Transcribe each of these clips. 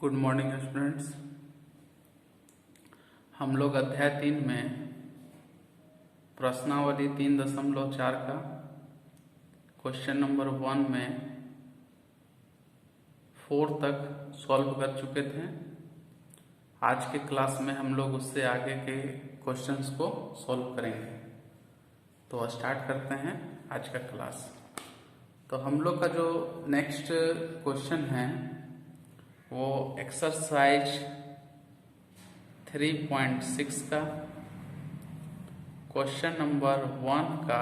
Good morning students. हम लोग अध्याय 3 में प्रश्नावली 3.4 का क्वेश्चन नंबर 1 में 4 तक सॉल्व कर चुके थे। आज के क्लास में हम लोग उससे आगे के क्वेश्चंस को सॉल्व करेंगे। तो स्टार्ट करते हैं आज का क्लास। तो हम लोग का जो नेक्स्ट क्वेश्चन है वो एक्सरसाइज 3.6 का क्वेश्चन नंबर 1 का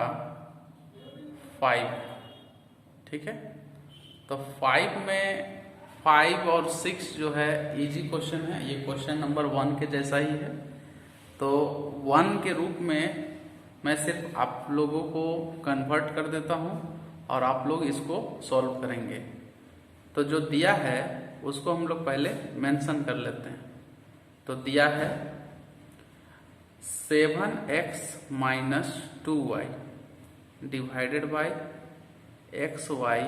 5, ठीक है। तो 5 में 5 और 6 जो है इजी क्वेश्चन है, ये क्वेश्चन नंबर 1 के जैसा ही है। तो 1 के रूप में मैं सिर्फ आप लोगों को कन्वर्ट कर देता हूँ और आप लोग इसको सॉल्व करेंगे। तो जो दिया है उसको हम लोग पहले मेंशन कर लेते हैं। तो दिया है 7x minus 2y divided by xy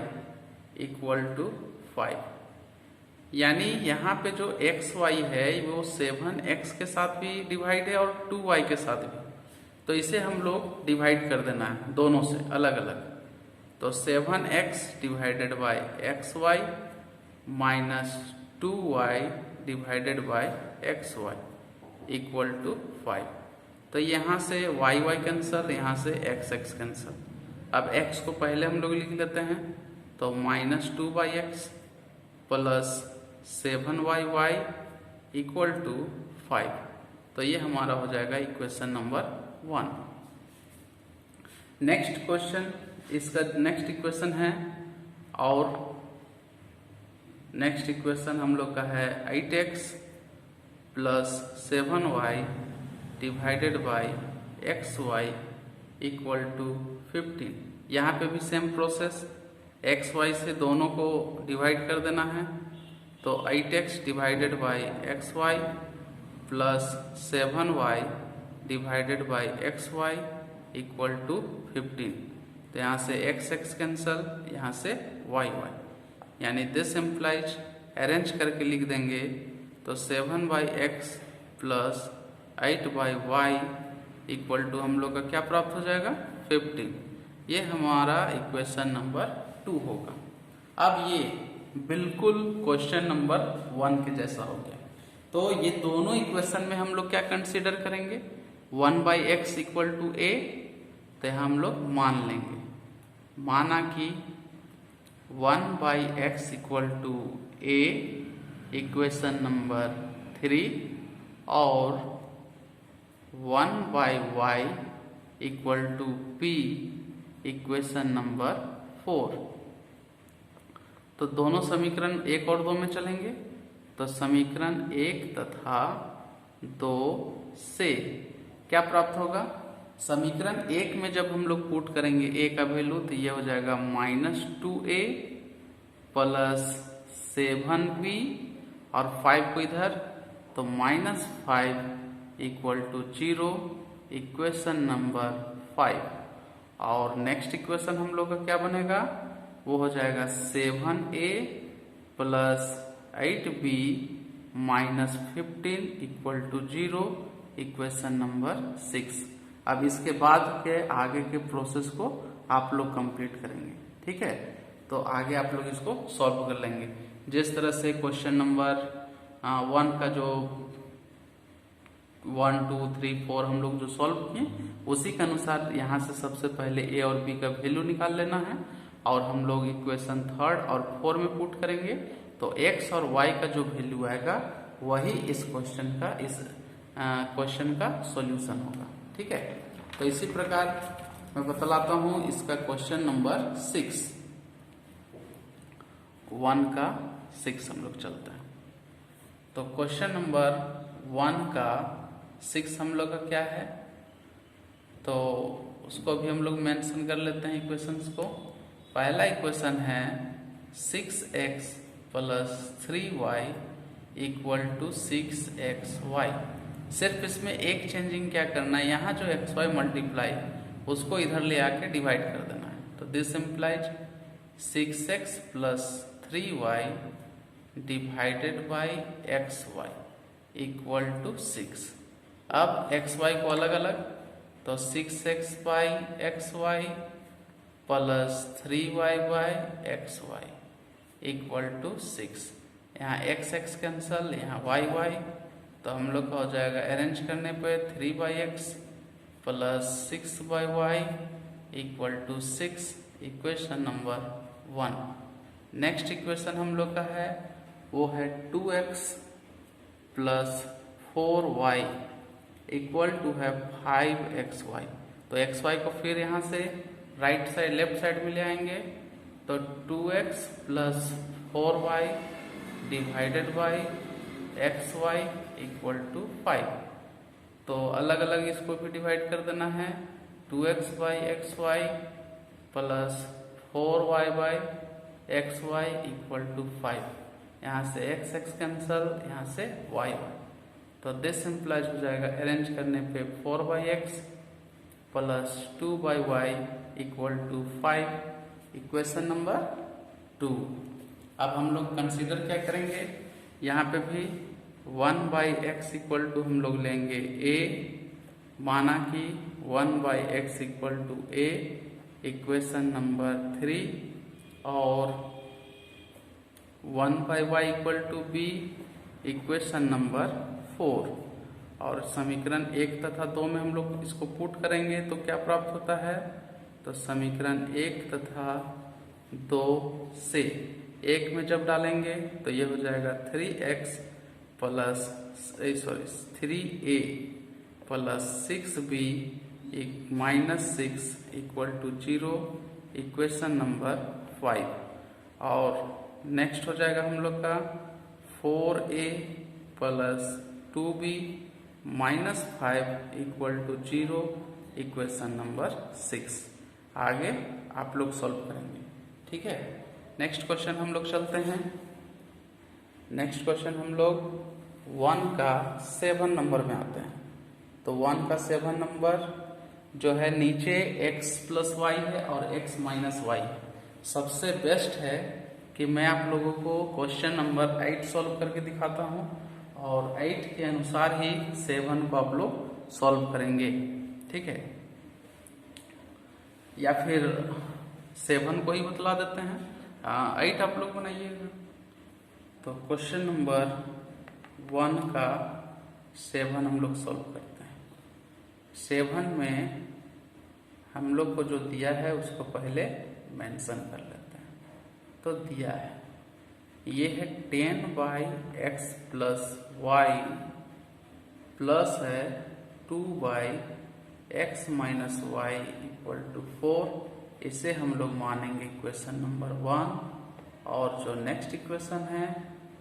equal to 5। यानी यहाँ पे जो xy है वो 7x के साथ भी डिवाइड है और 2y के साथ भी। तो इसे हम लोग डिवाइड कर देना है दोनों से अलग अलग। तो 7x divided by xy minus 2y divided by xy equal to 5। तो यहाँ से y कैंसल, यहाँ से x कैंसल। अब x को पहले हम लोग लिख लेते हैं। तो minus 2x plus 7y equal to 5। तो ये हमारा हो जाएगा इक्वेशन नंबर 1। नेक्स्ट क्वेश्चन, इसका नेक्स्ट इक्वेशन है और नेक्स्ट इक्वेशन हम लोग का है 8x plus 7y divided by xy equal to 15। यहाँ पे भी सेम प्रोसेस, xy से दोनों को डिवाइड कर देना है। तो 8x divided by xy plus 7y divided by xy equal to 15। तो यहाँ से x कैंसल, यहाँ से y। यानी दिस एम्प्लाइज अरेंज करके लिख देंगे। तो 7x plus 8y equal to हम लोग का क्या प्राप्त हो जाएगा 15। ये हमारा इक्वेशन नंबर 2 होगा। अब ये बिल्कुल क्वेश्चन नंबर 1 के जैसा हो गया। तो ये दोनों इक्वेशन में हम लोग क्या कंसीडर करेंगे, 1/x इक्वल टू a। तो हम लोग मान लेंगे, माना कि 1/x equal to a equation number 3 और 1/y equal to p equation number 4। तो दोनों समीकरण 1 और 2 में चलेंगे। तो समीकरण 1 तथा 2 से क्या प्राप्त होगा, समीकरण 1 में जब हम लोग पुट करेंगे a का वैल्यू तो ये हो जाएगा माइनस 2a प्लस 7b और 5 को इधर, तो minus 5 equal to 0 equation number 5। और नेक्स्ट इक्वेशन हम लोग का क्या बनेगा, वो हो जाएगा 7a plus 8b minus 15 equal to 0 equation number 6। अब इसके बाद के आगे के प्रोसेस को आप लोग कंप्लीट करेंगे, ठीक है। तो आगे आप लोग इसको सॉल्व कर लेंगे। जिस तरह से क्वेश्चन नंबर 1 का जो 1, 2, 3, 4 हम लोग जो सॉल्व किए उसी के अनुसार यहाँ से सबसे पहले a और b का वैल्यू निकाल लेना है और हम लोग इक्वेशन 3 और 4 में पुट करेंगे। तो x और y का जो वैल्यू आएगा वही इस क्वेश्चन का सॉल्यूशन होगा, ठीक है। तो इसी प्रकार मैं बतलाता हूँ इसका क्वेश्चन नंबर 6, 1 का 6 हम लोग चलते हैं। तो क्वेश्चन नंबर 1 का 6 हम लोग का क्या है, तो उसको भी हम लोग मेंशन कर लेते हैं इक्वेशंस को। पहला इक्वेशन है 6x plus 3y equal to 6xy। सिर्फ इसमें एक चेंजिंग क्या करना है, यहाँ जो xy मल्टीप्लाई उसको इधर ले आके डिवाइड कर देना है। तो this implies 6x plus 3y divided by x y equal to 6। अब एक्स वाई को अलग अलग, तो 6x by x y plus 3y by x y equal to 6। यहाँ x x कैंसल, यहाँ y y, तो हम लोग का हो जाएगा अरेंज करने पे 3/x plus 6/y equal to 6, equation number 1। Next equation हम लोग का है वो है 2x plus 4y equal to है 5xy। तो xy को फिर यहाँ से राइट साइड लेफ्ट साइड में ले आएंगे, तो 2x plus 4y divided by xy equal to 5। तो अलग अलग इसको भी डिवाइड कर देना है, 2x by x y plus 4y by x y equal to 5। यहाँ से x x कैंसल, यहाँ से y y, तो दिस सिंप्लाइज हो जाएगा अरेंज करने पे 4/x plus 2/y equal to 5, equation number 2। अब हम लोग कंसीडर क्या करेंगे, यहाँ पे भी 1/x इक्वल टू हम लोग लेंगे a, माना कि 1/x equal to a, equation number 3, और 1/y equal to b, equation number 4। और समीकरण 1 तथा 2 में हम लोग इसको पुट करेंगे तो क्या प्राप्त होता है, तो समीकरण 1 तथा 2 से 1 में जब डालेंगे तो ये हो जाएगा 3x plus 3a plus 6b minus 6 equal to 0, equation number 5। और नेक्स्ट हो जाएगा हम लोग का 4a plus 2b minus 5 equal to 0, equation number 6। आगे आप लोग सॉल्व करेंगे, ठीक है। नेक्स्ट क्वेश्चन हम लोग चलते हैं। नेक्स्ट क्वेश्चन हम लोग 1 का 7 नंबर में आते हैं। तो 1 का 7 नंबर जो है नीचे x प्लस वाई है और x माइनस वाई। सबसे बेस्ट है कि मैं आप लोगों को क्वेश्चन नंबर 8 सॉल्व करके दिखाता हूँ और 8 के अनुसार ही 7 को आप लोग सॉल्व करेंगे, ठीक है। या फिर 7 को ही बतला देते हैं, 8 आप लोग बनाइएगा। तो क्वेश्चन नंबर 1 का 7 हम लोग सॉल्व करते हैं। 7 में हम लोग को जो दिया है उसको पहले मेंशन कर लेते हैं। तो दिया है, ये है 10/x प्लस वाई प्लस है 2/x minus y equal to 4। इसे हम लोग मानेंगे इक्वेशन नंबर 1। और जो नेक्स्ट इक्वेशन है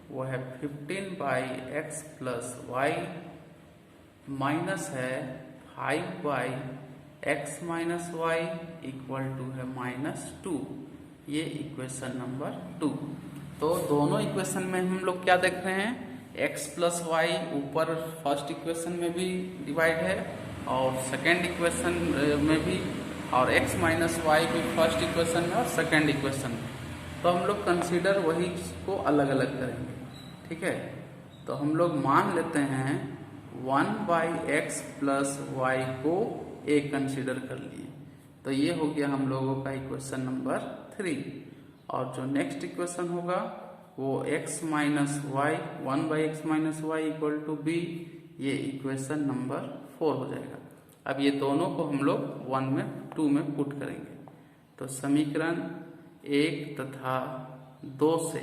वो है 15/x प्लस वाई माइनस है 5/x minus y equal to है -2, ये इक्वेशन नंबर 2। तो दोनों इक्वेशन में हम लोग क्या देख रहे हैं, x प्लस वाई ऊपर फर्स्ट इक्वेशन में भी डिवाइड है और सेकेंड इक्वेशन में भी, और x माइनस वाई भी फर्स्ट इक्वेशन में और सेकेंड इक्वेशन में। तो हम लोग कंसीडर वही को अलग अलग करेंगे, ठीक है। तो हम लोग मान लेते हैं 1/x प्लस वाई को a कंसीडर कर लिए। तो ये हो गया हम लोगों का इक्वेशन नंबर 3। और जो नेक्स्ट इक्वेशन होगा वो x minus y 1/x minus y equal to b, ये इक्वेशन नंबर 4 हो जाएगा। अब ये दोनों को हम लोग 1 में 2 में पुट करेंगे। तो समीकरण 1 तथा 2 से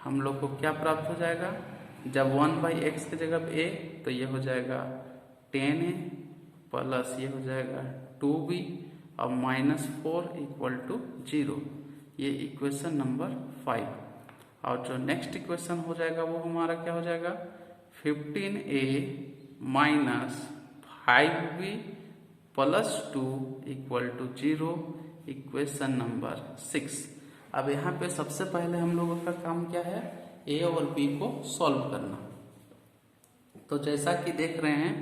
हम लोग को क्या प्राप्त हो जाएगा, जब 1/x की जगह a, तो ये हो जाएगा 10a प्लस ये हो जाएगा 2b और -4 इक्वल टू 0, ये इक्वेशन नंबर 5। और जो नेक्स्ट इक्वेशन हो जाएगा वो हमारा क्या हो जाएगा, 15a minus 5b plus 2 equal to 0, equation number 6। अब यहाँ पे सबसे पहले हम लोगों का काम क्या है, a और b को सॉल्व करना। तो जैसा कि देख रहे हैं,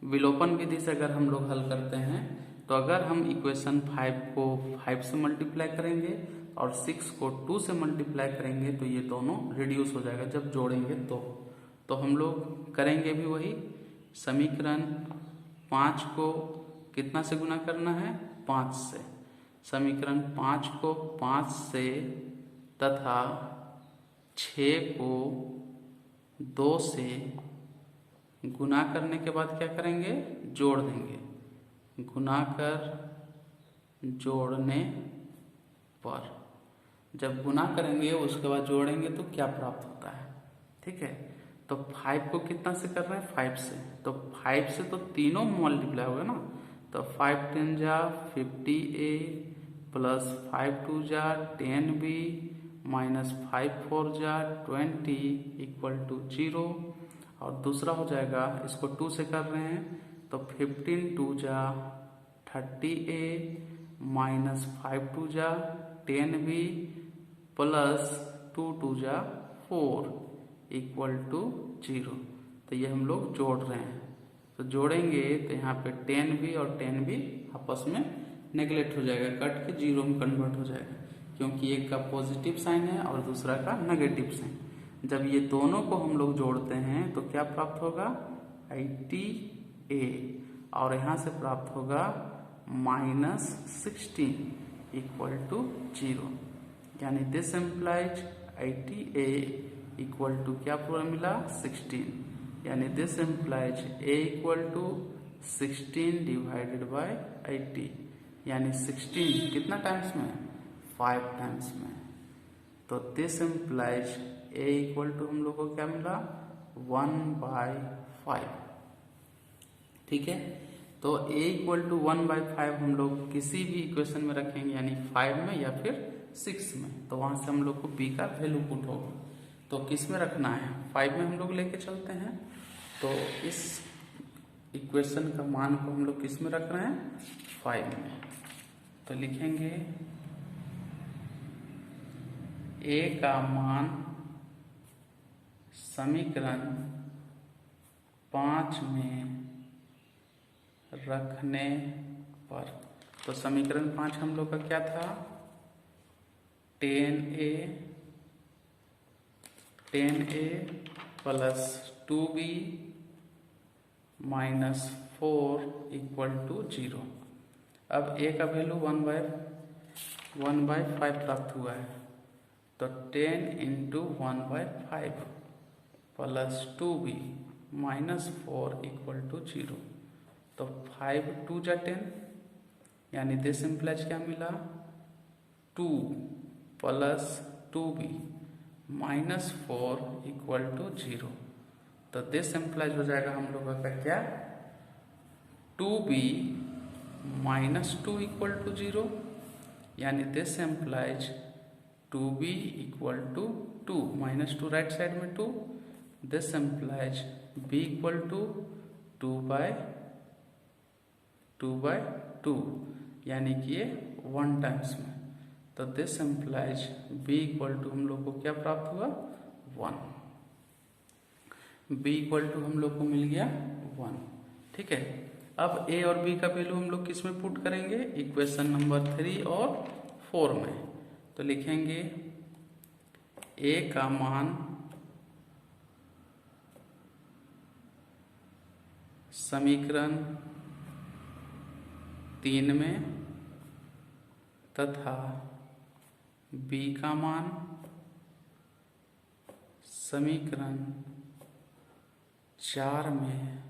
विलोपन विधि से अगर हम लोग हल करते हैं तो अगर हम इक्वेशन 5 को 5 से मल्टीप्लाई करेंगे और 6 को 2 से मल्टीप्लाई करेंगे तो ये दोनों रिड्यूस हो जाएगा जब जोड़ेंगे तो हम लोग करेंगे भी वही। समीकरण 5 को कितना से गुना करना है? 5 से। समीकरण 5 को 5 से तथा 6 को 2 से गुना करने के बाद क्या करेंगे? जोड़ देंगे। गुना कर जोड़ने पर जब गुना करेंगे उसके बाद जोड़ेंगे तो क्या प्राप्त होता है? ठीक है, तो 5 को कितना से कर रहे हैं? 5 से। तो 5 से तो तीनों मल्टीप्लाई होगा ना, तो 5 10 जा 50a प्लस 5 2 जा 10b माइनस 5 4 जा 20 इक्वल टू 0। और दूसरा हो जाएगा, इसको 2 से कर रहे हैं तो 15 2 जा 30a माइनस 5 2 जा 10b प्लस 2 2 जा 4 इक्वल टू 0। तो ये हम लोग जोड़ रहे हैं, तो जोड़ेंगे तो यहाँ पे 10b और 10b आपस में नेगलेक्ट हो जाएगा, कट के 0 में कन्वर्ट हो जाएगा, क्योंकि एक का पॉजिटिव साइन है और दूसरा का नेगेटिव साइन। जब ये दोनों को हम लोग जोड़ते हैं तो क्या प्राप्त होगा? 80a और यहाँ से प्राप्त होगा माइनस 16 इक्वल टू 0। यानी this employees 80a equal to क्या पूरा मिला? 16। यानी this implies a equal to 16 divided by 80। यानी 16 कितना टाइम्स में? 5 टाइम्स में। तो this implies a equal to हम लोग को क्या मिला? 1/5। ठीक है, तो a इक्वल टू 1/5 हम लोग किसी भी इक्वेशन में रखेंगे, यानी 5 में या फिर 6 में, तो वहां से हम लोग को b का वैल्यू पुट होगा। तो किस में रखना है? 5 में हम लोग लेके चलते हैं, तो इस इक्वेशन का मान को हम लोग किस में रख रहे हैं? 5 में। तो लिखेंगे a का मान समीकरण 5 में रखने पर, तो समीकरण 5 हम लोग का क्या था? 10a plus 2b minus 4 equal to 0। अब a का वैल्यू 1/5 प्राप्त हुआ है, तो 10 into 1/5 plus 2b minus 4 equal to 0। तो 5 2 जा 10, यानी दिस इम्प्लाइज क्या मिला? 2 plus 2b minus 4 equal to 0। तो दिस इम्प्लाइज हो जाएगा हम लोगों का क्या? 2b minus 2 equal to 0। यानी this implies 2b equal to 2 minus 2 right side में 2। This implies b equal to 2/2, यानी कि ये 1 टाइम्स में। तो this implies b equal to हम लोग को क्या प्राप्त हुआ? 1। b इक्वल टू हम लोग को मिल गया 1। ठीक है, अब a और b का वैल्यू हम लोग किस में पुट करेंगे? इक्वेशन नंबर 3 और 4 में। तो लिखेंगे a का मान समीकरण 3 में तथा b का मान समीकरण 4 में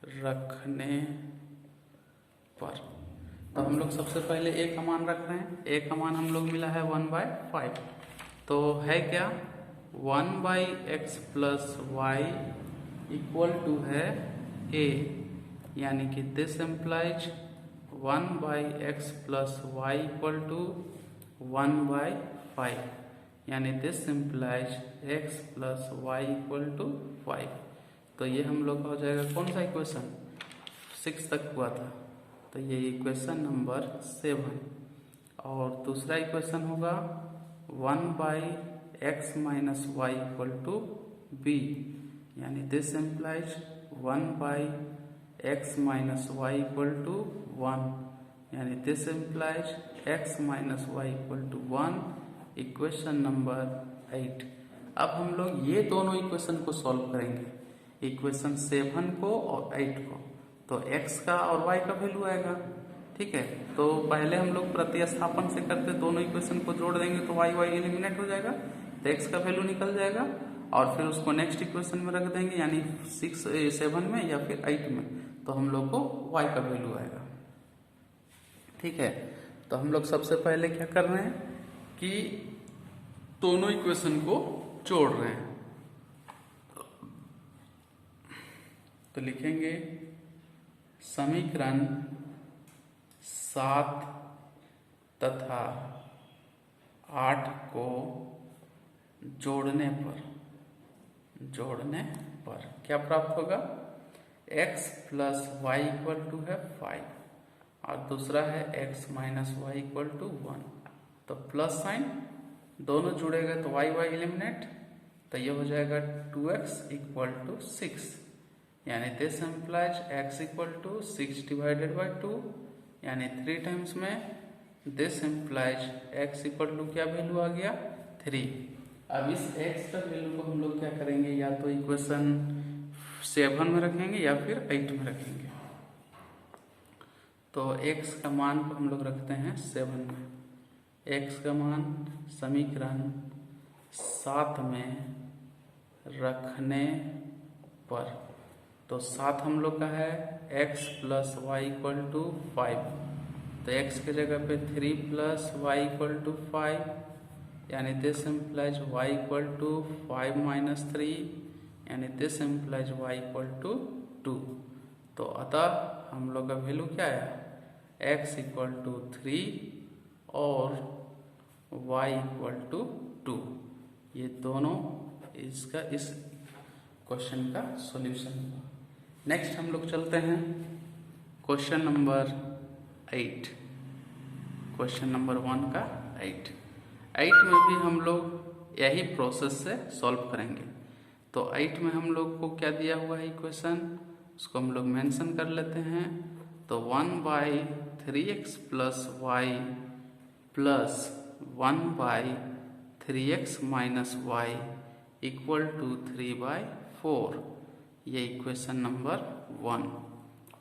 रखने पर। तो हम लोग सबसे पहले a का मान रख रहे हैं। a का मान हम लोग मिला है 1/5, तो है क्या? 1/x plus y equal to है a, यानी कि this implies 1/x plus y equal to 1/5, यानी this implies x plus y equal to 5। तो ये हम लोग का हो जाएगा कौन सा इक्वेशन? 6 तक हुआ था, तो ये इक्वेशन नंबर 7। और दूसरा इक्वेशन होगा 1/x minus y equal to b, यानी this implies 1/x minus y equal to 1, यानी this implies x minus y equal to 1, equation number 8। अब हम लोग ये दोनों इक्वेशन को सॉल्व करेंगे, इक्वेशन 7 को और 8 को। तो x का और y का वैल्यू आएगा, ठीक है। तो पहले हम लोग प्रतिस्थापन से करते दोनों इक्वेशन को जोड़ देंगे तो y एलिमिनेट हो जाएगा, तो x का वैल्यू निकल जाएगा और फिर उसको नेक्स्ट इक्वेशन में रख देंगे, यानी 7 में या फिर 8 में, तो हम लोग को y का वैल्यू आएगा, ठीक है। तो हम लोग सबसे पहले क्या कर रहे हैं कि दोनों इक्वेशन को जोड़ रहे हैं। तो लिखेंगे समीकरण 7 तथा 8 को जोड़ने पर क्या प्राप्त होगा, x plus y equal to है 5 और दूसरा है x minus y equal to 1। तो प्लस साइन दोनों जुड़ेगा तो y एलिमिनेट, तो ये हो जाएगा 2x इक्वल टू 6, यानी this implies x equal to 6 divided by 2, यानी 3 टाइम्स में this implies x equal to क्या वैल्यू आ गया 3। अब इस x का वैल्यू को हम लोग क्या करेंगे, या तो इक्वेशन 7 में रखेंगे या फिर 8 में रखेंगे। तो x का मान को हम लोग रखते हैं 7 में, x का मान समीकरण 7 में रखने पर, तो 7 हम लोग का है x plus y equal to 5, तो x के जगह पे 3 प्लस वाई इक्वल टू 5, यानी this implies y equal to 5 minus 3, यानी this implies y equal to 2। तो अतः हम लोग का वैल्यू क्या है, x इक्वल टू 3 और y इक्वल टू 2। ये दोनों इसका इस क्वेश्चन का सॉल्यूशन हुआ। नेक्स्ट हम लोग चलते हैं क्वेश्चन नंबर 8, क्वेश्चन नंबर 1 का 8 में भी हम लोग यही प्रोसेस से सॉल्व करेंगे। तो 8 में हम लोग को क्या दिया हुआ है इक्वेशन, उसको हम लोग मेंशन कर लेते हैं। तो 1/3x plus y plus 1/3x minus y equal to 3/4, ये इक्वेशन नंबर 1।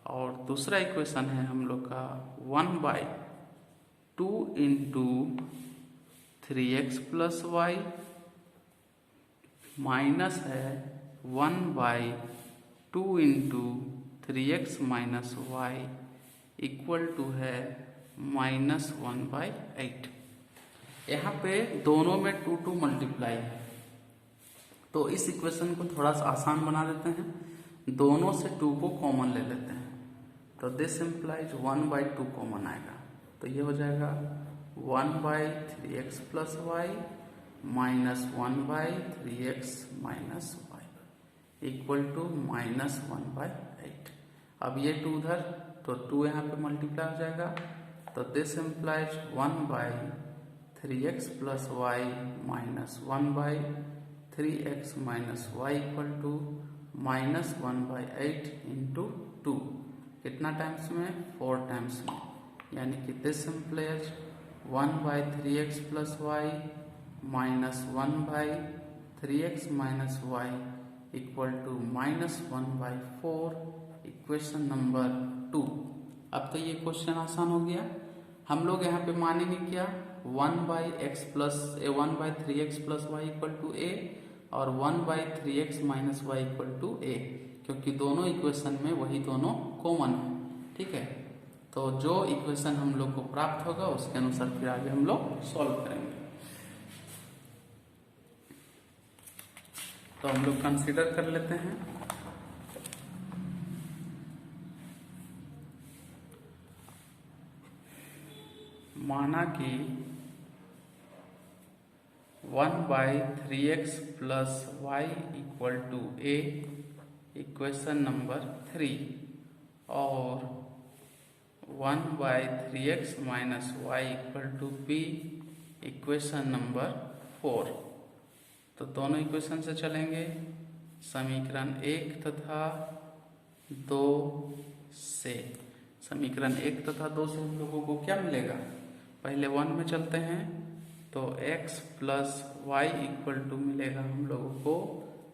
और दूसरा इक्वेशन है हम लोग का 1/2 into 3x plus y minus है 1/2 into 3x minus y equal to है -1/8। यहाँ पे दोनों में 2 मल्टीप्लाई है, तो इस इक्वेशन को थोड़ा सा आसान बना देते हैं, दोनों से 2 को कॉमन ले लेते हैं। तो दिस इम्प्लाइज 1/2 कॉमन आएगा, तो ये हो जाएगा 1/3x plus y minus 1/3x minus y equal to -1/8। अब ये 2 उधर, तो 2 यहाँ पे मल्टीप्लाई हो जाएगा, तो this implies 1/3x plus y minus 1/3x minus y equal to -1/8 into 2, कितना टाइम्स में, 4 टाइम्स में, यानी कि this implies 1/3x plus y minus 1/3x minus y equal to -1/4, equation number 2। अब तो ये क्वेश्चन आसान हो गया। हम लोग यहाँ पे मानेंगे क्या, 1/3x plus y equal to a और 1/3x minus y equal to a, क्योंकि दोनों इक्वेशन में वही दोनों कॉमन है, ठीक है। तो जो इक्वेशन हम लोग को प्राप्त होगा उसके अनुसार फिर आगे हम लोग सॉल्व करेंगे। तो हम लोग कंसीडर कर लेते हैं, माना कि 1/3x plus y equal to a, equation number 3, और 1/3x minus y equal to b, equation number 4। तो दोनों इक्वेशन से चलेंगे, समीकरण 1 तथा 2 से। समीकरण 1 तथा 2 से हम लोगों को क्या मिलेगा, पहले 1 में चलते हैं तो x plus y equal to मिलेगा हम लोगों को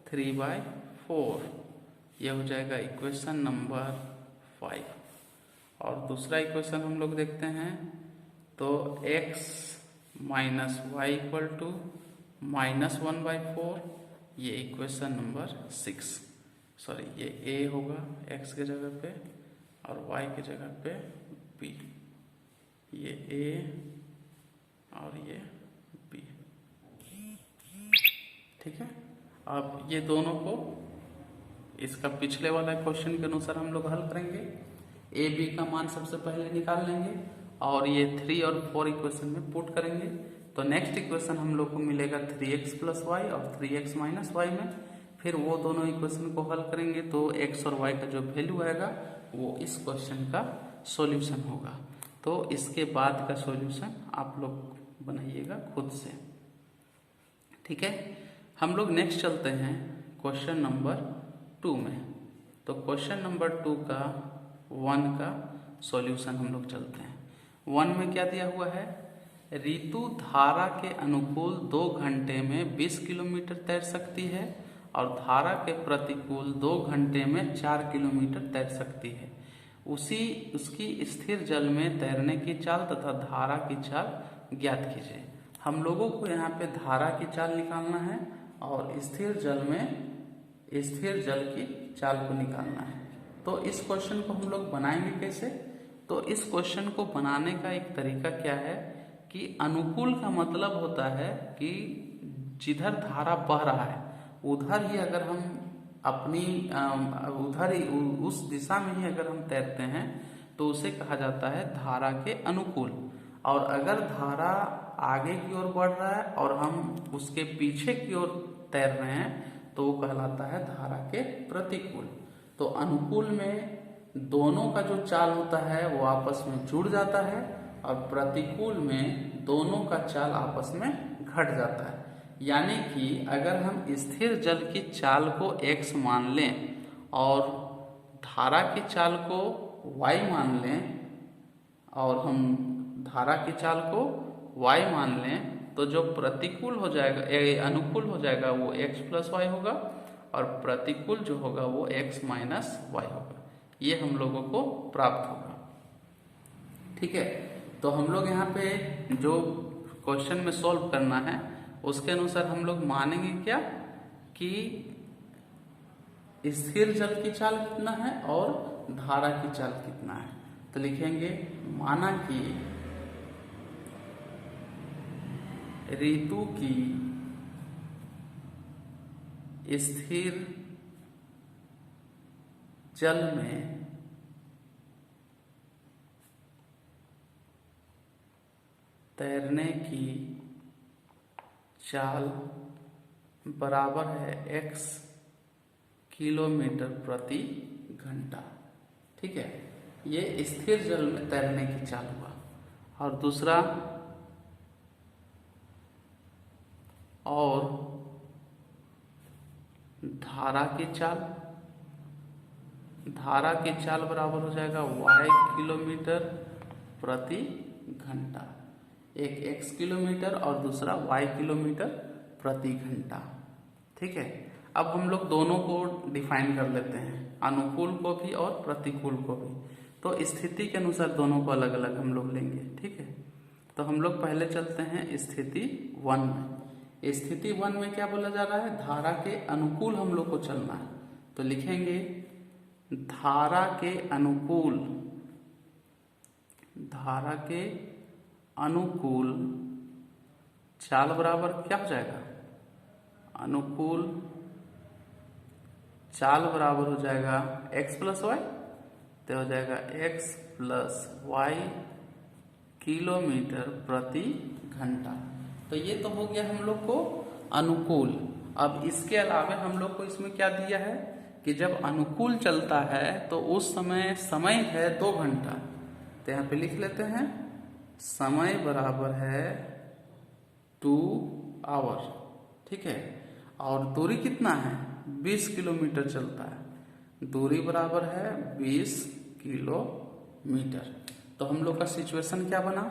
3/4। ये हो जाएगा इक्वेशन नंबर 5। और दूसरा इक्वेशन हम लोग देखते हैं तो x minus y equal to -1/4। ये इक्वेशन नंबर 6, सॉरी ये a होगा x के जगह पे और y के जगह पे b। ये a और ये b, ठीक है। अब ये दोनों को इसका पिछले वाला क्वेश्चन के अनुसार हम लोग हल करेंगे। a b का मान सबसे पहले निकाल लेंगे और ये 3 और 4 इक्वेशन में पुट करेंगे। तो नेक्स्ट इक्वेशन हम लोग को मिलेगा 3x प्लस वाई और 3x माइनस वाई में। फिर वो दोनों इक्वेशन को हल करेंगे तो x और y का जो वैल्यू आएगा वो इस क्वेश्चन का सॉल्यूशन होगा। तो इसके बाद का सॉल्यूशन आप लोग बनाइएगा खुद से, ठीक है। हम लोग नेक्स्ट चलते हैं क्वेश्चन नंबर 2 में। तो क्वेश्चन नंबर 2 का 1 का सॉल्यूशन हम लोग चलते हैं। 1 में क्या दिया हुआ है, ऋतु धारा के अनुकूल 2 घंटे में 20 किलोमीटर तैर सकती है और धारा के प्रतिकूल 2 घंटे में 4 किलोमीटर तैर सकती है। उसकी स्थिर जल में तैरने की चाल तथा धारा की चाल ज्ञात कीजिए। हम लोगों को यहाँ पे धारा की चाल निकालना है और स्थिर जल की चाल को निकालना है। तो इस क्वेश्चन को हम लोग बनाएंगे कैसे? तो इस क्वेश्चन को बनाने का एक तरीका क्या है कि अनुकूल का मतलब होता है कि जिधर धारा बह रहा है उधर ही अगर हम उस दिशा में ही अगर हम तैरते हैं तो उसे कहा जाता है धारा के अनुकूल। और अगर धारा आगे की ओर बढ़ रहा है और हम उसके पीछे की ओर तैर रहे हैं तो वो कहलाता है धारा के प्रतिकूल। तो अनुकूल में दोनों का जो चाल होता है वो आपस में जुड़ जाता है और प्रतिकूल में दोनों का चाल आपस में घट जाता है। यानी कि अगर हम स्थिर जल की चाल को x मान लें और धारा की चाल को y मान लें और हम धारा की चाल को y मान लें तो जो प्रतिकूल हो जाएगा अनुकूल हो जाएगा वो x प्लस वाई होगा और प्रतिकूल जो होगा वो x माइनस वाई होगा। ये हम लोगों को प्राप्त होगा, ठीक है। तो हम लोग यहाँ पे जो क्वेश्चन में सॉल्व करना है उसके अनुसार हम लोग मानेंगे क्या कि स्थिर जल की चाल कितना है और धारा की चाल कितना है। तो लिखेंगे माना कि ऋतु की स्थिर जल में तैरने की चाल बराबर है x किलोमीटर प्रति घंटा, ठीक है। ये स्थिर जल में तैरने की चाल हुआ। और दूसरा और धारा की चाल बराबर हो जाएगा y किलोमीटर प्रति घंटा। एक x किलोमीटर और दूसरा y किलोमीटर प्रति घंटा, ठीक है। अब हम लोग दोनों को डिफाइन कर लेते हैं, अनुकूल को भी और प्रतिकूल को भी। तो स्थिति के अनुसार दोनों को अलग अलग हम लोग लेंगे, ठीक है। तो हम लोग पहले चलते हैं स्थिति 1 में। स्थिति 1 में क्या बोला जा रहा है, धारा के अनुकूल हम लोग को चलना है। तो लिखेंगे धारा के अनुकूल चाल बराबर क्या हो जाएगा, अनुकूल चाल बराबर हो जाएगा x प्लस वाई। तो हो जाएगा x प्लस वाई किलोमीटर प्रति घंटा। तो ये तो हो गया हम लोग को अनुकूल। अब इसके अलावा हम लोग को इसमें क्या दिया है कि जब अनुकूल चलता है तो उस समय है 2 घंटा। तो यहाँ पे लिख लेते हैं समय बराबर है 2 आवर, ठीक है। और दूरी कितना है, 20 किलोमीटर चलता है। दूरी बराबर है 20 किलोमीटर। तो हम लोग का सिचुएशन क्या बना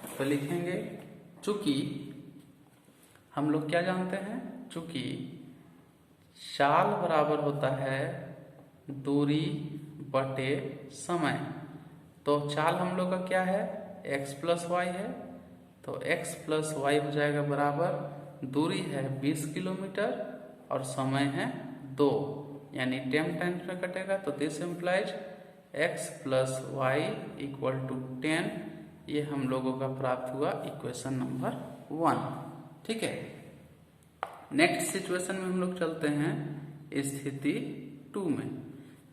तो लिखेंगे चूंकि हम लोग क्या जानते हैं, चूंकि चाल बराबर होता है दूरी बटे समय। तो चाल हम लोग का क्या है, x प्लस वाई है, तो x प्लस वाई हो जाएगा बराबर दूरी है 20 किलोमीटर और समय है 2, यानी 10 टाइम्स में कटेगा। तो this implies x plus y equal to 10। ये हम लोगों का प्राप्त हुआ इक्वेशन नंबर 1। ठीक है, नेक्स्ट सिचुएशन में हम लोग चलते हैं स्थिति 2 में।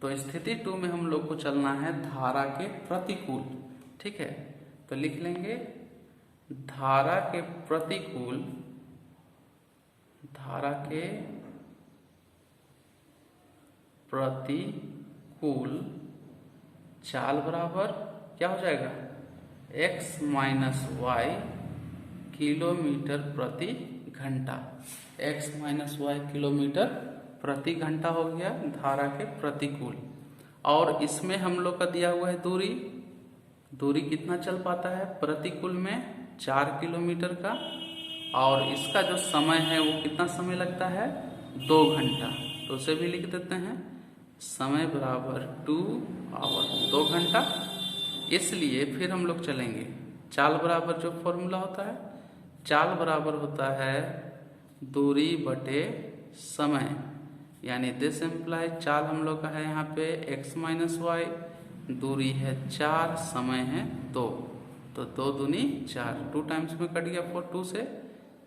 तो स्थिति 2 में हम लोग को चलना है धारा के प्रतिकूल। ठीक है, तो लिख लेंगे धारा के प्रतिकूल, धारा के प्रतिकूल चाल बराबर क्या हो जाएगा, x माइनस वाई किलोमीटर प्रति घंटा। x माइनस वाई किलोमीटर प्रति घंटा हो गया धारा के प्रतिकूल। और इसमें हम लोग का दिया हुआ है दूरी, दूरी कितना चल पाता है प्रतिकूल में 4 किलोमीटर का, और इसका जो समय है वो कितना समय लगता है 2 घंटा। तो उसे भी लिख देते हैं समय बराबर 2 आवर 2 घंटा। इसलिए फिर हम लोग चलेंगे चाल बराबर जो फॉर्मूला होता है, चाल बराबर होता है दूरी बटे समय, यानी दिस इम्प्लाई चाल हम लोग का है यहाँ पे x माइनस वाई, दूरी है 4, समय है 2, तो 2 दूनी 4, 2 टाइम्स में कट गया 4 2 से,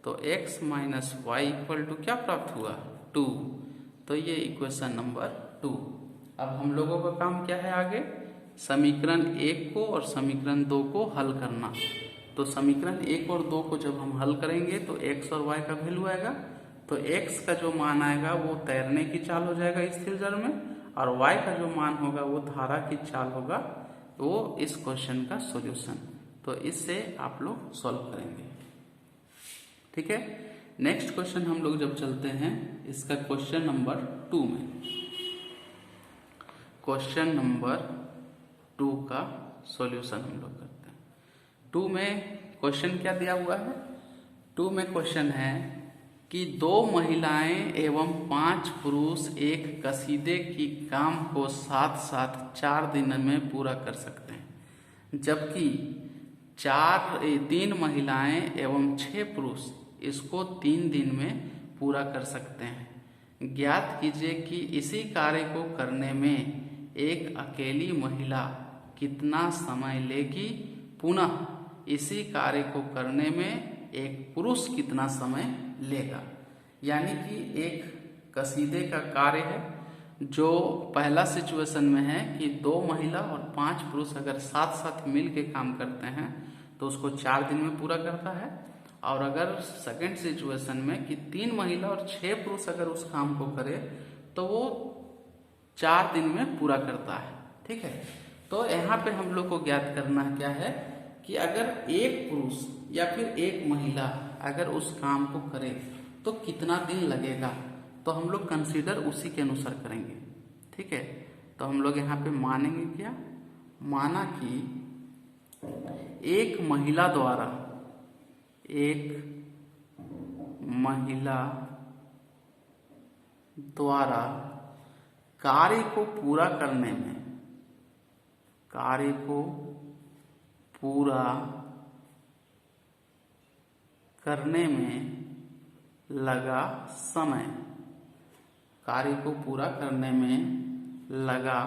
तो x minus y equal to क्या प्राप्त हुआ 2। तो ये इक्वेशन नंबर 2। अब हम लोगों का काम क्या है आगे, समीकरण 1 को और समीकरण 2 को हल करना। तो समीकरण 1 और 2 को जब हम हल करेंगे तो x और y का वैल्यू आएगा, तो x का जो मान आएगा वो तैरने की चाल हो जाएगा स्थिर जल में, और y का जो मान होगा वो धारा की चाल होगा, वो इस क्वेश्चन का सॉल्यूशन। तो इससे आप लोग सॉल्व करेंगे। ठीक है, नेक्स्ट क्वेश्चन हम लोग जब चलते हैं इसका क्वेश्चन नंबर 2 में, क्वेश्चन नंबर 2 का सॉल्यूशन हम लोग करते हैं। 2 में क्वेश्चन क्या दिया हुआ है, 2 में क्वेश्चन है कि 2 महिलाएं एवं 5 पुरुष एक कसीदे की काम को साथ साथ 4 दिन में पूरा कर सकते हैं, जबकि 3 महिलाएं एवं 6 पुरुष इसको 3 दिन में पूरा कर सकते हैं। ज्ञात कीजिए कि इसी कार्य को करने में एक अकेली महिला कितना समय लेगी, पुनः इसी कार्य को करने में एक पुरुष कितना समय लेगा। यानी कि एक कसीदे का कार्य है जो पहला सिचुएशन में है कि 2 महिला और 5 पुरुष अगर साथ साथ मिल के काम करते हैं तो उसको 4 दिन में पूरा करता है, और अगर सेकंड सिचुएशन में कि 3 महिला और 6 पुरुष अगर उस काम को करे तो वो 4 दिन में पूरा करता है। ठीक है, तो यहाँ पे हम लोग को ज्ञात करना क्या है कि अगर एक पुरुष या फिर एक महिला अगर उस काम को करे तो कितना दिन लगेगा, तो हम लोग कंसीडर उसी के अनुसार करेंगे। ठीक है, तो हम लोग यहाँ पे मानेंगे क्या, माना कि एक महिला द्वारा कार्य को पूरा करने में लगा समय, कार्य को पूरा करने में लगा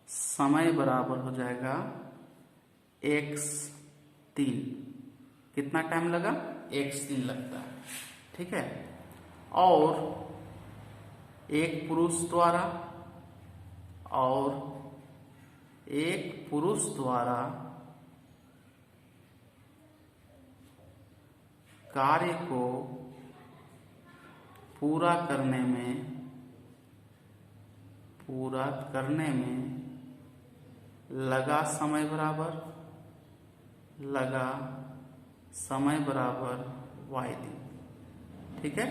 समय बराबर हो जाएगा x3। कितना टाइम लगा, x3 लगता है। ठीक है, और एक पुरुष द्वारा कार्य को पूरा करने में लगा समय बराबर y दिन। ठीक है,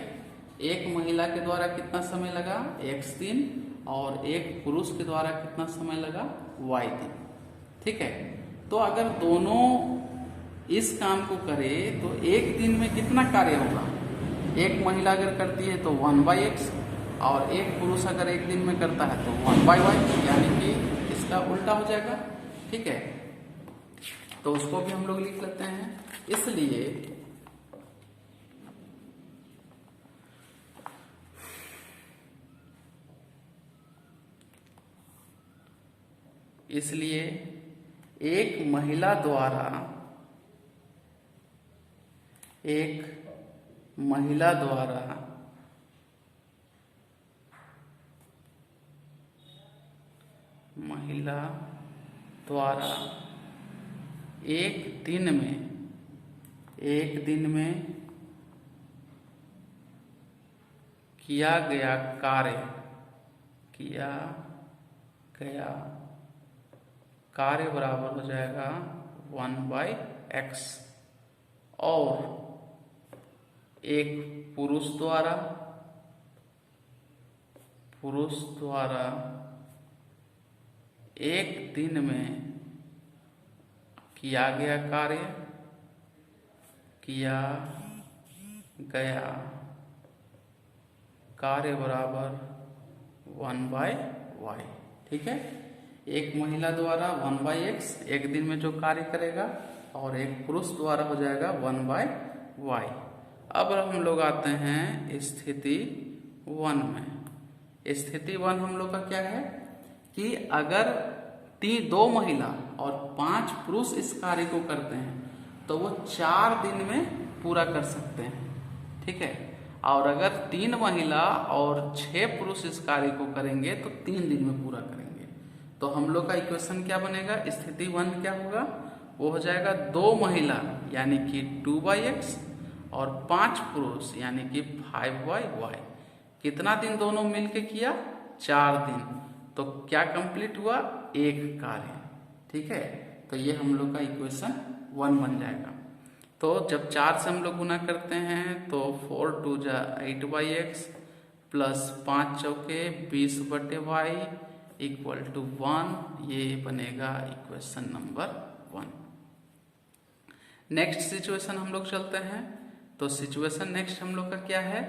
एक महिला के द्वारा कितना समय लगा x3, और एक पुरुष के द्वारा कितना समय लगा y दिन। ठीक है, तो अगर दोनों इस काम को करे तो एक दिन में कितना कार्य होगा। एक महिला अगर करती है तो 1/x, और एक पुरुष अगर एक दिन में करता है तो 1/y, यानी कि इसका उल्टा हो जाएगा। ठीक है, तो उसको भी हम लोग लिख लेते हैं। इसलिए एक महिला द्वारा एक दिन में किया गया कार्य बराबर हो जाएगा 1/x, और एक पुरुष द्वारा एक दिन में किया गया कार्य बराबर 1/y। ठीक है, एक महिला द्वारा 1/x एक दिन में जो कार्य करेगा, और एक पुरुष द्वारा हो जाएगा 1/y। अब हम लोग आते हैं स्थिति 1 में। स्थिति 1 हम लोग का क्या है कि अगर 2 महिला और 5 पुरुष इस कार्य को करते हैं तो वो 4 दिन में पूरा कर सकते हैं। ठीक है, और अगर 3 महिला और 6 पुरुष इस कार्य को करेंगे तो 3 दिन में पूरा करेंगे। तो हम लोग का इक्वेशन क्या बनेगा, स्थिति 1 क्या होगा, वो हो जाएगा 2 महिला यानी कि 2/x और 5 पुरुष यानी कि 5/y। कितना दिन दोनों मिलके किया, 4 दिन। तो क्या कंप्लीट हुआ, एक कार्य। ठीक है, तो ये हम लोग का इक्वेशन 1 बन जाएगा। तो जब 4 से हम लोग गुना करते हैं तो 4 2 जा 8/x प्लस 5 चौके 20/y इक्वल टू 1। ये बनेगा इक्वेशन नंबर 1। नेक्स्ट सिचुएशन हम लोग चलते हैं। तो सिचुएशन नेक्स्ट हम लोग का क्या है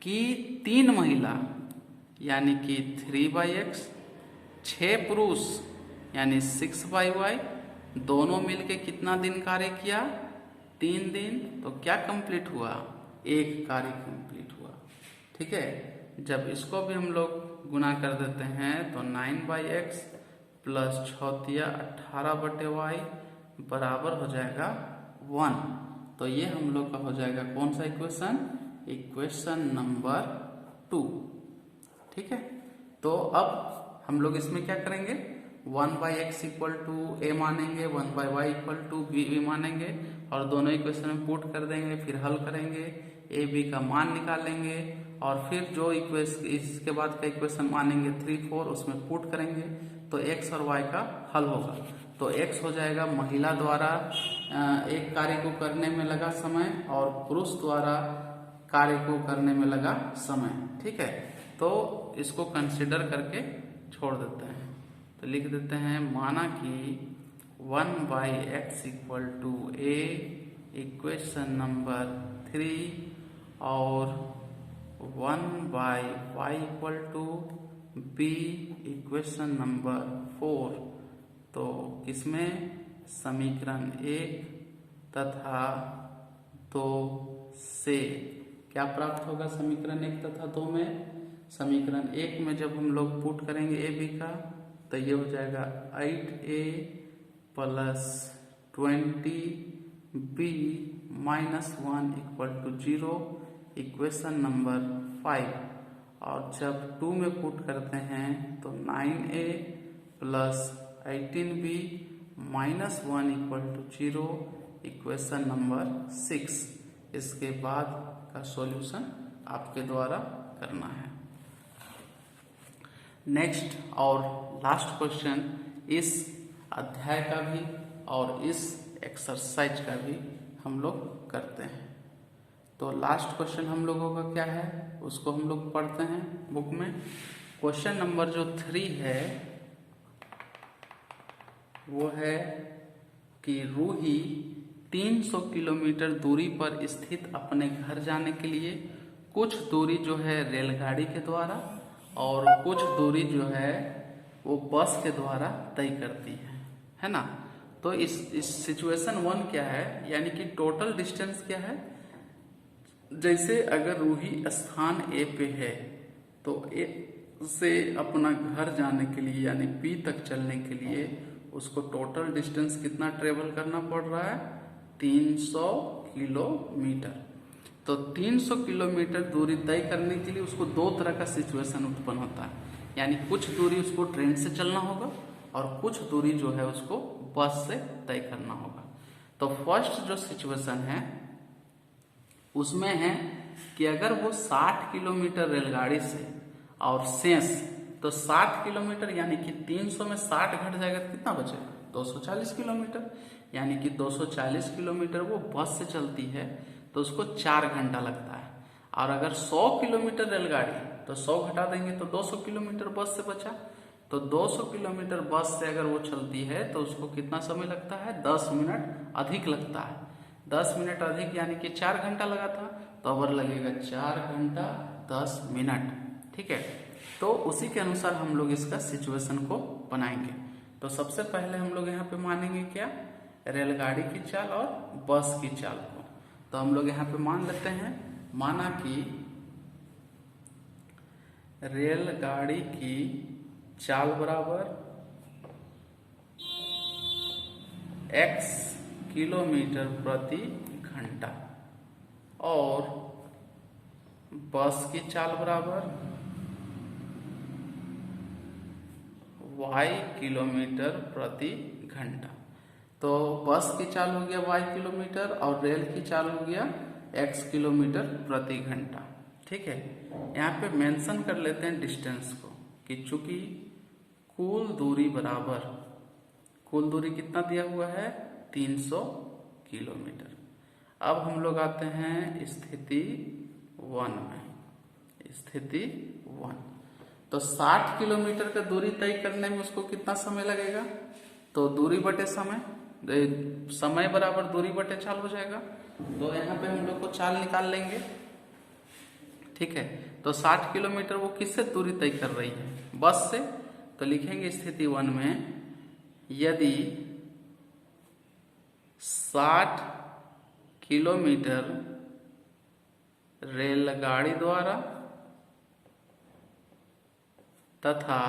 कि 3 महिला यानी कि 3/x, 6 पुरुष यानी 6/y, दोनों मिलके कितना दिन कार्य किया, 3 दिन। तो क्या कंप्लीट हुआ, एक कार्य कंप्लीट हुआ। ठीक है, जब इसको भी हम लोग गुना कर देते हैं तो 9/x प्लस 18/y बराबर हो जाएगा 1। तो ये हम लोग का हो जाएगा कौन सा इक्वेशन, इक्वेशन नंबर 2। ठीक है, तो अब हम लोग इसमें क्या करेंगे, 1/x इक्वल टू a मानेंगे, 1/y इक्वल टू b मानेंगे, और दोनों इक्वेशन में पुट कर देंगे, फिर हल करेंगे, a b का मान निकालेंगे, और फिर जो इक्वेशन इसके बाद का इक्वेशन मानेंगे 3 4 उसमें पुट करेंगे, तो x और y का हल होगा। तो x हो जाएगा महिला द्वारा एक कार्य को करने में लगा समय, और पुरुष द्वारा कार्य को करने में लगा समय। ठीक है, तो इसको कंसिडर करके छोड़ देते हैं। तो लिख देते हैं, माना कि 1/x equal to a equation number 3 और 1/y equal to b equation number 4। तो इसमें समीकरण 1 तथा 2 से क्या प्राप्त होगा, समीकरण 1 तथा 2 में, समीकरण 1 में जब हम लोग पुट करेंगे ए बी का तो ये हो जाएगा 8a plus 20b minus 1 equal to 0 equation number 5। और जब 2 में पुट करते हैं तो 9a plus 18b minus 1 equal to 0 equation number 6। इसके बाद का सॉल्यूशन आपके द्वारा करना है। नेक्स्ट और लास्ट क्वेश्चन इस अध्याय का भी और इस एक्सरसाइज का भी हम लोग करते हैं। तो लास्ट क्वेश्चन हम लोगों का क्या है उसको हम लोग पढ़ते हैं बुक में। क्वेश्चन नंबर जो 3 है वो है कि रूही 300 किलोमीटर दूरी पर स्थित अपने घर जाने के लिए कुछ दूरी जो है रेलगाड़ी के द्वारा और कुछ दूरी जो है वो बस के द्वारा तय करती है ना। तो इस सिचुएशन 1 क्या है, यानी कि टोटल डिस्टेंस क्या है। जैसे अगर रूही स्थान ए पे है तो ए से अपना घर जाने के लिए यानी बी तक चलने के लिए उसको टोटल डिस्टेंस कितना ट्रेवल करना पड़ रहा है, 300 किलोमीटर। तो 300 किलोमीटर दूरी तय करने के लिए उसको दो तरह का सिचुएशन उत्पन्न होता है, यानी कुछ दूरी उसको ट्रेन से चलना होगा और कुछ दूरी जो है उसको बस से तय करना होगा। तो फर्स्ट जो सिचुएशन है उसमें है कि अगर वो 60 किलोमीटर रेलगाड़ी से और शेष तो 60 किलोमीटर यानी कि 300 में 60 घट जाएगा तो कितना बचेगा, 240 किलोमीटर। यानी कि 240 किलोमीटर वो बस से चलती है तो उसको 4 घंटा लगता है। और अगर 100 किलोमीटर रेलगाड़ी तो 100 घटा देंगे तो 200 किलोमीटर बस से बचा। तो 200 किलोमीटर बस से अगर वो चलती है तो उसको कितना समय लगता है, 10 मिनट अधिक लगता है। 10 मिनट अधिक यानी कि 4 घंटा लगा था, तो अब लगेगा 4 घंटा 10 मिनट। ठीक है, तो उसी के अनुसार हम लोग इसका सिचुएशन को बनाएंगे। तो सबसे पहले हम लोग यहाँ पे मानेंगे क्या, रेलगाड़ी की चाल और बस की चाल को। तो हम लोग यहाँ पे मान लेते हैं, माना कि रेलगाड़ी की चाल बराबर x किलोमीटर प्रति घंटा और बस की चाल बराबर y किलोमीटर प्रति घंटा। तो बस की चाल हो गया y किलोमीटर और रेल की चाल हो गया x किलोमीटर प्रति घंटा। ठीक है, यहाँ पे मेंशन कर लेते हैं डिस्टेंस को कि चूंकि कुल दूरी बराबर, कुल दूरी कितना दिया हुआ है, 300 किलोमीटर। अब हम लोग आते हैं स्थिति 1 में। स्थिति 1 तो 60 किलोमीटर का दूरी तय करने में उसको कितना समय लगेगा, तो दूरी बटे समय, समय बराबर दूरी बटे चाल हो जाएगा। तो यहाँ पे हम लोग को चाल निकाल लेंगे। ठीक है, तो 60 किलोमीटर वो किससे दूरी तय कर रही है, बस से। तो लिखेंगे स्थिति 1 में, यदि 60 किलोमीटर रेलगाड़ी द्वारा तथा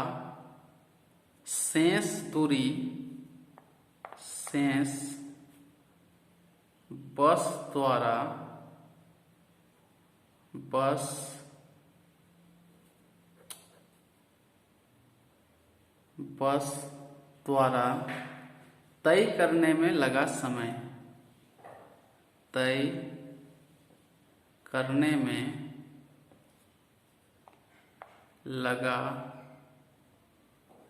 शेष दूरी बस द्वारा तय करने में लगा समय, तय करने में लगा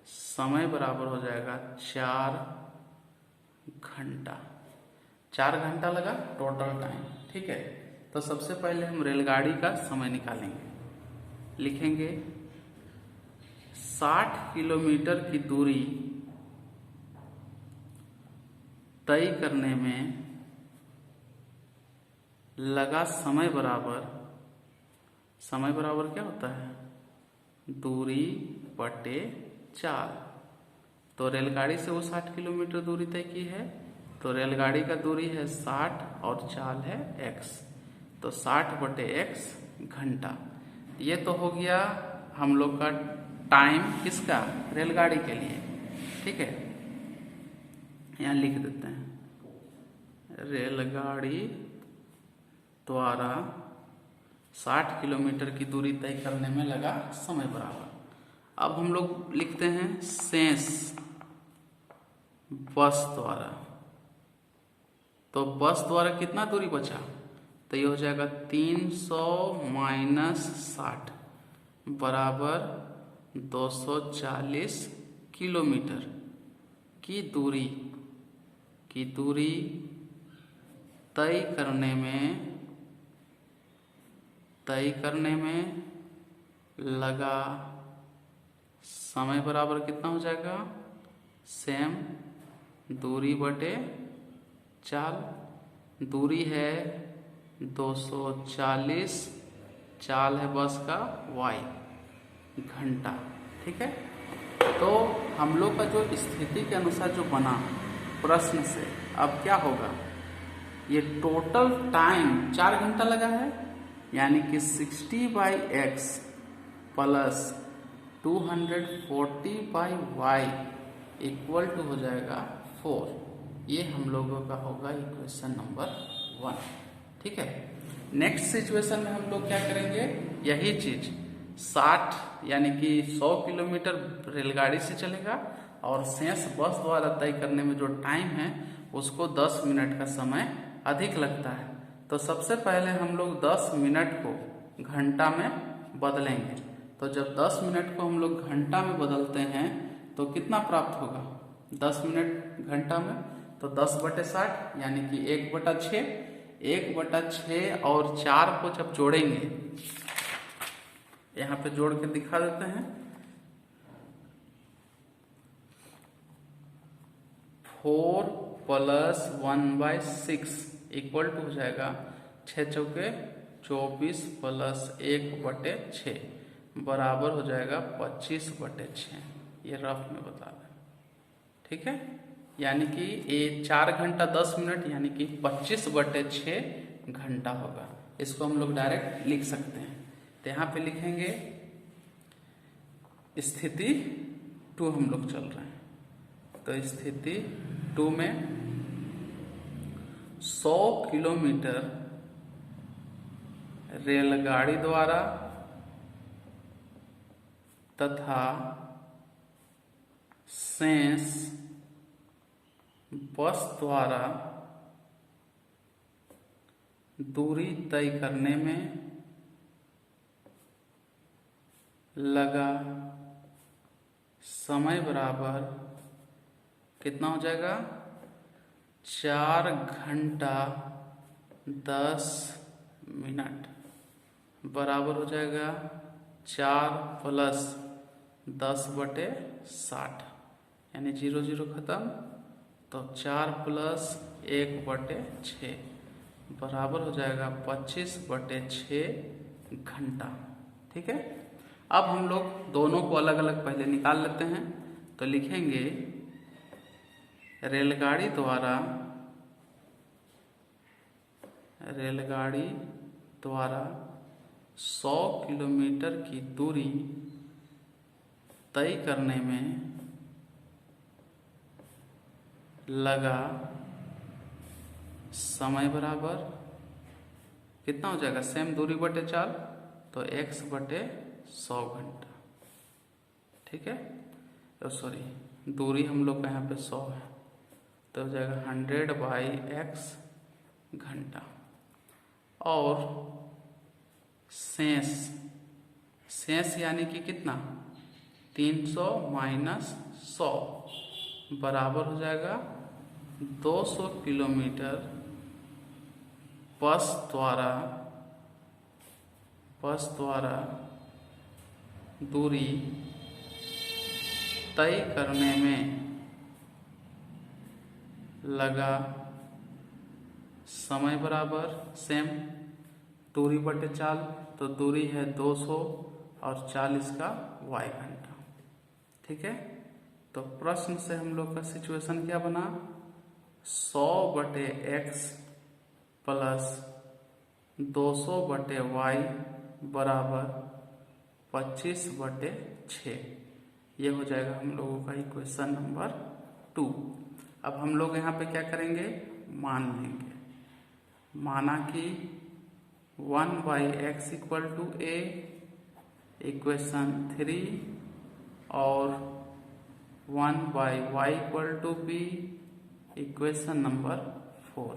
समय बराबर हो जाएगा 4 घंटा। 4 घंटा लगा टोटल टाइम। ठीक है, तो सबसे पहले हम रेलगाड़ी का समय निकालेंगे। लिखेंगे 60 किलोमीटर की दूरी तय करने में लगा समय बराबर क्या होता है, दूरी बटे चाल। तो रेलगाड़ी से वो 60 किलोमीटर दूरी तय की है, तो रेलगाड़ी का दूरी है 60 और चाल है x, तो 60 बटे x घंटा। ये तो हो गया हम लोग का टाइम किसका, रेलगाड़ी के लिए। ठीक है, यहाँ लिख देते हैं, रेलगाड़ी द्वारा 60 किलोमीटर की दूरी तय करने में लगा समय बराबर। अब हम लोग लिखते हैं शेष बस द्वारा। तो बस द्वारा कितना दूरी बचा, तो ये हो जाएगा 300 माइनस 60 बराबर 240 किलोमीटर की दूरी तय करने में लगा समय बराबर कितना हो जाएगा, सेम दूरी बटे चाल। दूरी है 240, चाल है बस का y, घंटा। ठीक है, तो हम लोग का जो स्थिति के अनुसार जो बना प्रश्न से, अब क्या होगा, ये टोटल टाइम 4 घंटा लगा है, यानी कि 60/x plus 240/y equal to हो जाएगा 4। ये हम लोगों का होगा इक्वेशन नंबर 1। ठीक है, नेक्स्ट सिचुएशन में हम लोग क्या करेंगे, यही चीज 60 यानी कि 100 किलोमीटर रेलगाड़ी से चलेगा और शेष बस द्वारा तय करने में जो टाइम है उसको 10 मिनट का समय अधिक लगता है। तो सबसे पहले हम लोग 10 मिनट को घंटा में बदलेंगे। तो जब 10 मिनट को हम लोग घंटा में बदलते हैं तो कितना प्राप्त होगा, 10 मिनट घंटा में, तो 10/60 यानी कि 1/6, 1/6 और 4 को जब जोड़ेंगे, यहाँ पे जोड़ के दिखा देते हैं, 4 + 1/6 इक्वल टू हो जाएगा 6 चौके 24 + 1/6 बराबर हो जाएगा 25/6। ये रफ में बता दें। ठीक है, यानी कि ये 4 घंटा 10 मिनट यानी कि 25/6 घंटा होगा। इसको हम लोग डायरेक्ट लिख सकते हैं। तो यहाँ पे लिखेंगे स्थिति 2 हम लोग चल रहे हैं। तो स्थिति 2 में 100 किलोमीटर रेलगाड़ी द्वारा तथा शेष बस द्वारा दूरी तय करने में लगा समय बराबर कितना हो जाएगा, 4 घंटा 10 मिनट बराबर हो जाएगा 4 + 10/60 यानी 0 0 खत्म, तो 4 + 1/6 बराबर हो जाएगा 25/6 घंटा। ठीक है, अब हम लोग दोनों को अलग अलग पहले निकाल लेते हैं। तो लिखेंगे रेलगाड़ी द्वारा 100 किलोमीटर की दूरी तय करने में लगा समय बराबर कितना हो जाएगा, सेम दूरी बटे 4 तो x/100 घंटा। ठीक है, तो सॉरी दूरी हम लोग का यहाँ पे 100 है, तो हो जाएगा 100/x घंटा। और शेष यानी कि कितना, 300 - 100 बराबर हो जाएगा 200 किलोमीटर बस द्वारा दूरी तय करने में लगा समय बराबर सेम दूरी बटे 4, तो दूरी है 200 और 40 का y घंटा। ठीक है, तो प्रश्न से हम लोग का सिचुएशन क्या बना, 100/x प्लस 200/y बराबर 25/6। ये हो जाएगा हम लोगों का इक्वेशन नंबर 2। अब हम लोग यहाँ पे क्या करेंगे, मान लेंगे, माना कि 1/x equal to a, equation 3, और 1/y equal to b, equation number 4।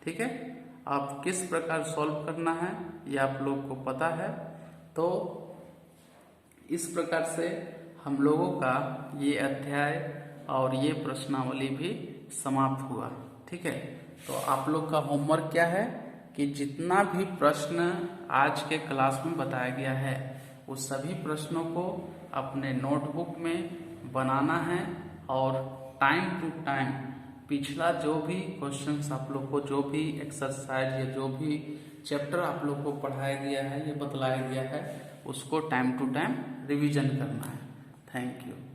ठीक है, आप किस प्रकार सॉल्व करना है ये आप लोग को पता है। तो इस प्रकार से हम लोगों का ये अध्याय और ये प्रश्नावली भी समाप्त हुआ। ठीक है, तो आप लोग का होमवर्क क्या है कि जितना भी प्रश्न आज के क्लास में बताया गया है उस सभी प्रश्नों को अपने नोटबुक में बनाना है और टाइम टू टाइम पिछला जो भी क्वेश्चंस आप लोग को, जो भी एक्सरसाइज या जो भी चैप्टर आप लोग को पढ़ाया गया है या बतलाया गया है, उसको टाइम टू टाइम रिवीजन करना है। Thank you.